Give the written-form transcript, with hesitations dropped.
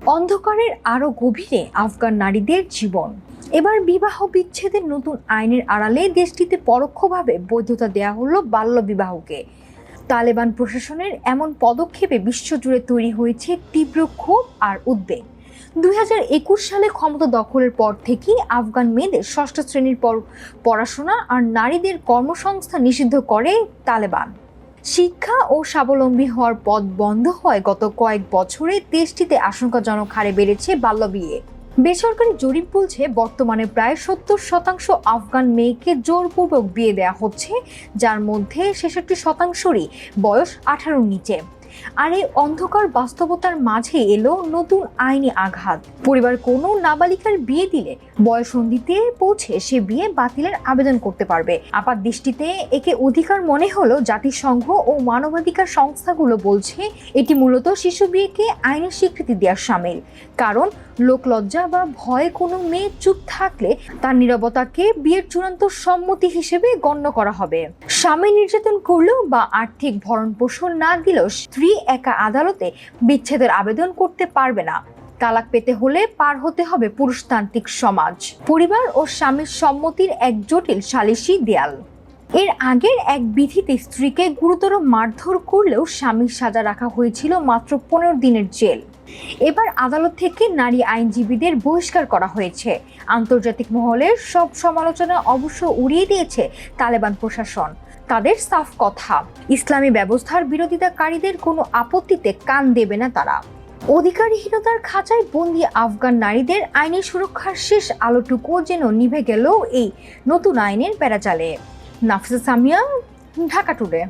অন্ধকারের আরো গভীরে আফগান নারীদের জীবন। এবার বিবাহ বিচ্ছেদের নতুন আইনের আড়ালে দেশটিতে পরোক্ষভাবে বৈধতা দেয়া হলো বাল্যবিবাহকে। তালেবান প্রশাসনের এমন পদক্ষেপে বিশ্বজুড়ে তৈরি হয়েছে তীব্র ক্ষোভ আর উদ্বেগ। 2021 সালে ক্ষমতা দখলের পর থেকেই আফগান মেয়েদের ষষ্ঠ শ্রেণীর পর পড়াশোনা আর নারীদের কর্মসংস্থান নিষিদ্ধ করে তালেবান। শিক্ষা ও স্বাবলম্বী হওয়ার পথ বন্ধ হয় গত কয়েক বছরে দেশটিতে আশঙ্কাজনক হারে বেড়েছে বাল্যবিয়ে। বেসরকারি জরিপ বলছে বর্তমানে প্রায় 70% আফগান মেয়েকে জোরপূর্বক বিয়ে দেওয়া হচ্ছে, যার মধ্যে 66%রই বয়স 18-র নিচে। আর এই অন্ধকার বাস্তবতার মাঝে এলো নতুন আইনি আঘাত। পরিবার কোনো নাবালিকার বিয়ে দিলে বয়ঃসন্ধিতে পৌঁছে সে বিয়ে বাতিলের আবেদন করতে পারবে। আপাত দৃষ্টিতে একে অধিকার মনে হলো জাতিসংঘ ও মানবাধিকার সংস্থাগুলো বলছে এটি মূলত শিশু বিয়েকে আইনি স্বীকৃতি দেওয়ার শামিল। কারণ লোকলজ্জা বা ভয়ে কোনো মেয়ে চুপ থাকলে তার নীরবতাকে বিয়ের চূড়ান্ত সম্মতি হিসেবে গণ্য করা হবে। স্বামী নির্যাতন করলেও বা আর্থিক ভরণ পোষণ না দিলেও স্ত্রী একা আদালতে বিচ্ছেদের আবেদন করতে পারবে না। তালাক পেতে হলে পার হতে হবে পুরুষতান্ত্রিক সমাজ, পরিবার ও স্বামীর সম্মতির এক জটিল সালিশি দেয়াল। এর আগের এক বিধিতে স্ত্রীকে গুরুতর মারধর করলেও স্বামীর সাজা রাখা হয়েছিল মাত্র 15 দিনের জেল। এবার আদালত থেকে নারী আইনজীবীদের বহিষ্কার করা হয়েছে। আন্তর্জাতিক মহলের সব সমালোচনা অবশ্য উড়িয়ে দিয়েছে তালেবান প্রশাসন। তাদের সাফ কথা, ইসলামী ব্যবস্থার বিরোধিতাকারীদের কোনো আপত্তিতে কান দেবে না তারা। অধিকারহীনতার খাঁচায় বন্দী আফগান নারীদের আইনি সুরক্ষার শেষ আলোটুকুও যেন নিভে গেল এই নতুন আইনের বেড়াজালে। নাফিসা সামিয়া, ঢাকা টুডে।